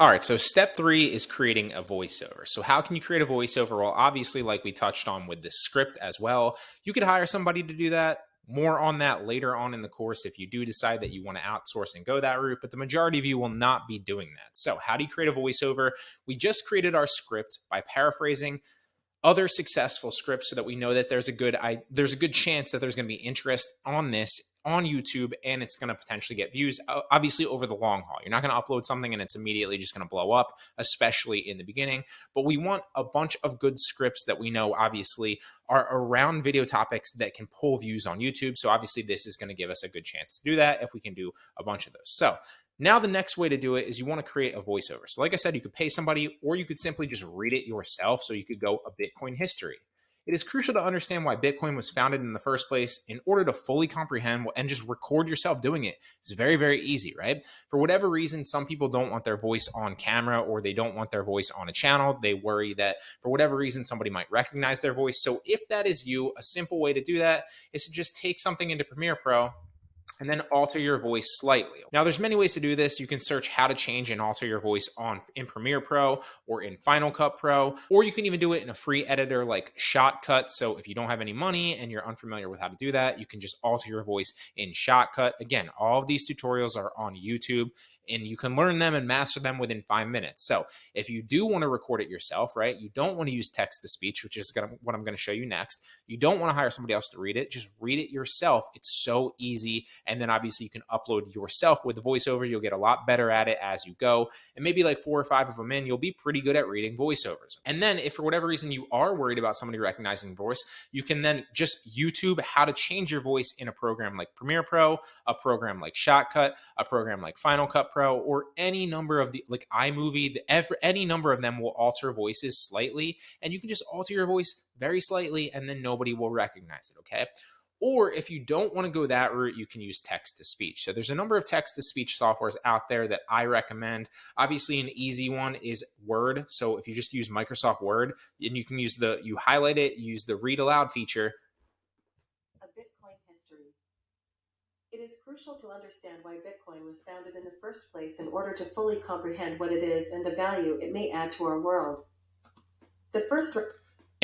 All right, so step 3 is creating a voiceover. So how can you create a voiceover? Well, obviously, like we touched on with the script as well, you could hire somebody to do that. More on that later on in the course if you do decide that you want to outsource and go that route, but the majority of you will not be doing that. So how do you create a voiceover? We just created our script by paraphrasing other successful scripts so that we know that there's a good chance that there's going to be interest on this on YouTube and it's going to potentially get views, obviously over the long haul. You're not going to upload something and it's immediately just going to blow up, especially in the beginning. But we want a bunch of good scripts that we know obviously are around video topics that can pull views on YouTube. So obviously this is going to give us a good chance to do that if we can do a bunch of those. So now the next way to do it is you want to create a voiceover. So like I said, you could pay somebody or you could simply just read it yourself. So you could go a Bitcoin history. It is crucial to understand why Bitcoin was founded in the first place in order to fully comprehend and just record yourself doing it. It's very, very easy, right? For whatever reason, some people don't want their voice on camera or they don't want their voice on a channel. They worry that for whatever reason, somebody might recognize their voice. So if that is you, a simple way to do that is to just take something into Premiere Pro and then alter your voice slightly. Now, there's many ways to do this. You can search how to change and alter your voice in Premiere Pro or in Final Cut Pro, or you can even do it in a free editor like Shotcut. So if you don't have any money and you're unfamiliar with how to do that, you can just alter your voice in Shotcut. Again, all of these tutorials are on YouTube and you can learn them and master them within 5 minutes. So if you do want to record it yourself, right, you don't want to use text to speech, which is what I'm going to show you next. You don't want to hire somebody else to read it. Just read it yourself. It's so easy. And then obviously you can upload yourself with the voiceover. You'll get a lot better at it as you go. And maybe like 4 or 5 of them in, you'll be pretty good at reading voiceovers. And then if for whatever reason you are worried about somebody recognizing your voice, you can then just YouTube how to change your voice in a program like Premiere Pro, a program like Shotcut, a program like Final Cut Pro, or any number of the like iMovie, any number of them will alter voices slightly, and you can just alter your voice very slightly and then nobody will recognize it, okay? Or if you don't want to go that route, you can use text to speech. So there's a number of text to speech softwares out there that I recommend. Obviously, an easy one is Word. So if you just use Microsoft Word, and you can use you highlight it, use the read aloud feature. A Bitcoin history. It is crucial to understand why Bitcoin was founded in the first place in order to fully comprehend what it is and the value it may add to our world.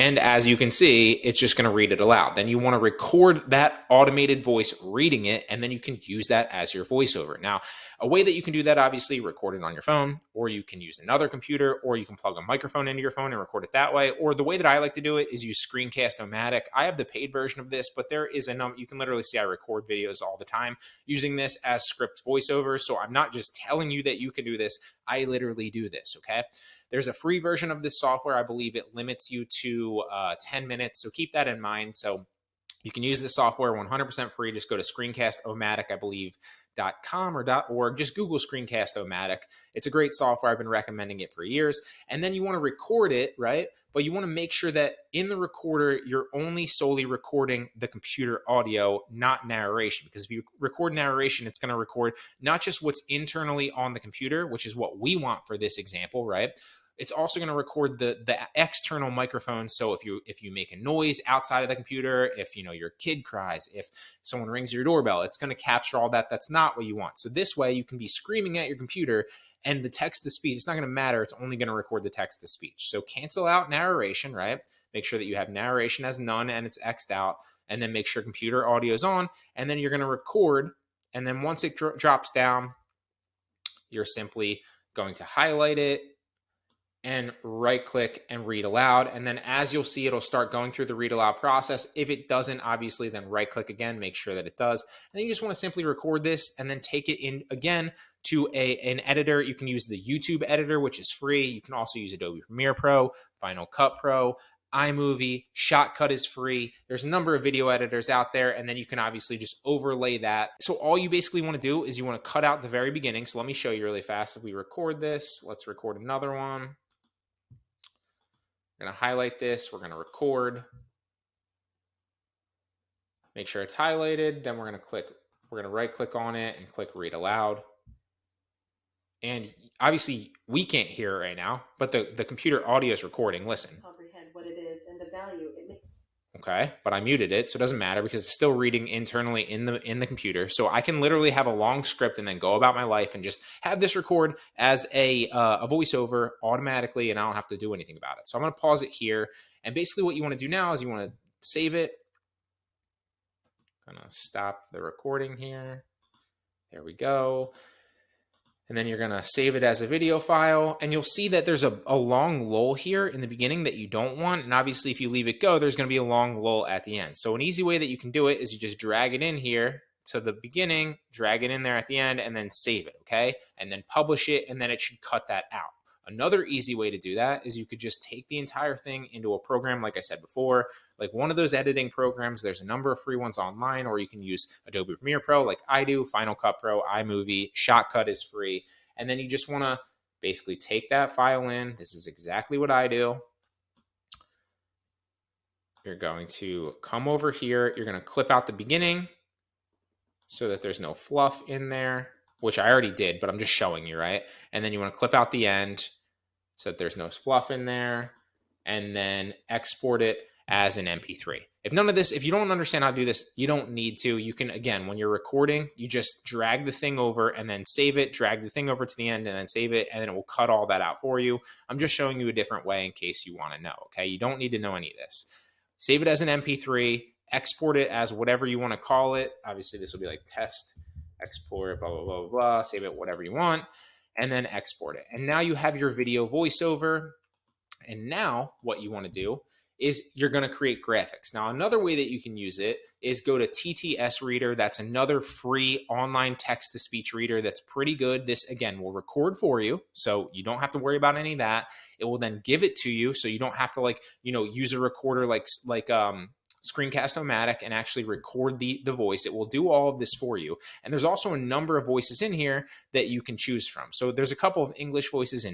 And as you can see, it's just going to read it aloud. Then you want to record that automated voice reading it, and then you can use that as your voiceover. Now, a way that you can do that, obviously, record it on your phone, or you can use another computer, or you can plug a microphone into your phone and record it that way. Or the way that I like to do it is use Screencast-O-Matic. I have the paid version of this, but there is a number. You can literally see I record videos all the time using this as script voiceover. So I'm not just telling you that you can do this. I literally do this, okay? There's a free version of this software. I believe it limits you to 10 minutes. So keep that in mind. So you can use this software 100% free. Just go to Screencast-O-Matic, I believe, .com or .org. Just Google Screencast-O-Matic. It's a great software. I've been recommending it for years. And then you want to record it, right? But you want to make sure that in the recorder, you're only solely recording the computer audio, not narration. Because if you record narration, it's going to record not just what's internally on the computer, which is what we want for this example, right? It's also going to record the external microphone. So if you make a noise outside of the computer, if your kid cries, if someone rings your doorbell, it's going to capture all that. That's not what you want. So this way you can be screaming at your computer and the text to speech, it's not going to matter. It's only going to record the text to speech. So cancel out narration, right? Make sure that you have narration as none and it's X'd out, and then make sure computer audio is on, and then you're going to record. And then once it drops down, you're simply going to highlight it and right click and read aloud. And then as you'll see, it'll start going through the read aloud process. If it doesn't, obviously, then right click again, make sure that it does. And then you just want to simply record this and then take it in again to an editor. You can use the YouTube editor, which is free. You can also use Adobe Premiere Pro, Final Cut Pro, iMovie, Shotcut is free. There's a number of video editors out there, and then you can obviously just overlay that. So all you basically want to do is you want to cut out the very beginning. So let me show you really fast. If we record this, let's record another one. We're going to highlight this. We're going to record. Make sure it's highlighted. Then we're going to right click on it and click read aloud. And obviously we can't hear it right now, but the computer audio is recording. Listen. Comprehend what it is and the value it may. Okay, but I muted it, so it doesn't matter because it's still reading internally in the computer. So I can literally have a long script and then go about my life and just have this record as a voiceover automatically, and I don't have to do anything about it. So I'm going to pause it here, and basically what you want to do now is you want to save it. I'm going to stop the recording here. There we go. And then you're going to save it as a video file. And you'll see that there's a long lull here in the beginning that you don't want. And obviously, if you leave it go, there's going to be a long lull at the end. So an easy way that you can do it is you just drag it in here to the beginning, drag it in there at the end, and then save it, okay? And then publish it, and then it should cut that out. Another easy way to do that is you could just take the entire thing into a program, like I said before, like one of those editing programs. There's a number of free ones online, or you can use Adobe Premiere Pro like I do, Final Cut Pro, iMovie, Shotcut is free. And then you just want to basically take that file in. This is exactly what I do. You're going to come over here. You're going to clip out the beginning so that there's no fluff in there, which I already did, but I'm just showing you, right? And then you want to clip out the end so that there's no fluff in there, and then export it as an MP3. If you don't understand how to do this, you don't need to. You can, again, when you're recording, you just drag the thing over and then save it, drag the thing over to the end and then save it, and then it will cut all that out for you. I'm just showing you a different way in case you want to know, okay? You don't need to know any of this. Save it as an MP3, export it as whatever you want to call it. Obviously, this will be like test, export, blah, blah, blah, blah, save it whatever you want, and then export it. And now you have your video voiceover. And now what you want to do is you're going to create graphics. Now, another way that you can use it is go to TTS Reader. That's another free online text-to-speech reader that's pretty good. This, again, will record for you, so you don't have to worry about any of that. It will then give it to you, so you don't have to use a recorder like Screencast-O-Matic and actually record the voice. It will do all of this for you. And there's also a number of voices in here that you can choose from. So there's a couple of English voices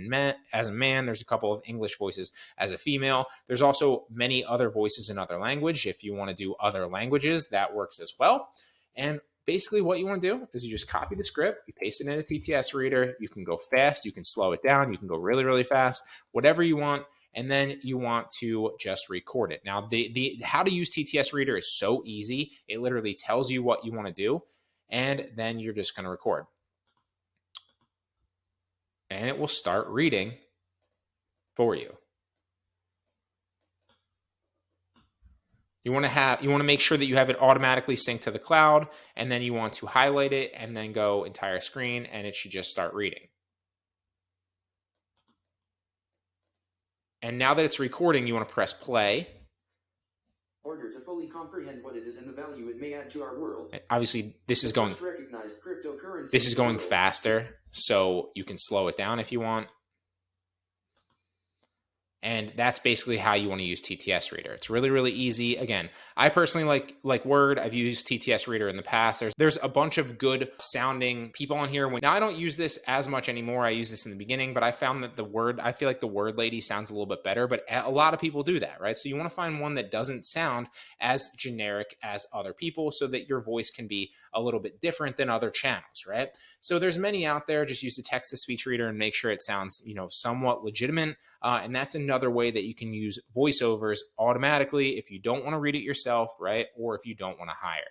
as a man. There's a couple of English voices as a female. There's also many other voices in other language. If you want to do other languages, that works as well. And basically what you want to do is you just copy the script, you paste it in a TTS reader. You can go fast, you can slow it down, you can go really, really fast, whatever you want. And then you want to just record it. Now, the how to use TTS Reader is so easy. It literally tells you what you want to do, and then you're just going to record. And it will start reading for you. You want to make sure that you have it automatically synced to the cloud, and then you want to highlight it and then go entire screen, and it should just start reading. And now that it's recording, you want to press play. In order to fully comprehend what it is and the value it may add to our world. And obviously, this is going faster, so you can slow it down if you want. And that's basically how you want to use TTS Reader. It's really, really easy. Again, I personally like Word. I've used TTS Reader in the past. There's a bunch of good sounding people on here. Now, I don't use this as much anymore. I used this in the beginning, but I found that I feel like the Word lady sounds a little bit better, but a lot of people do that, right? So you want to find one that doesn't sound as generic as other people so that your voice can be a little bit different than other channels, right? So there's many out there. Just use the text-to-speech reader and make sure it sounds, somewhat legitimate. And that's another way that you can use voiceovers automatically if you don't want to read it yourself, right? Or if you don't want to hire.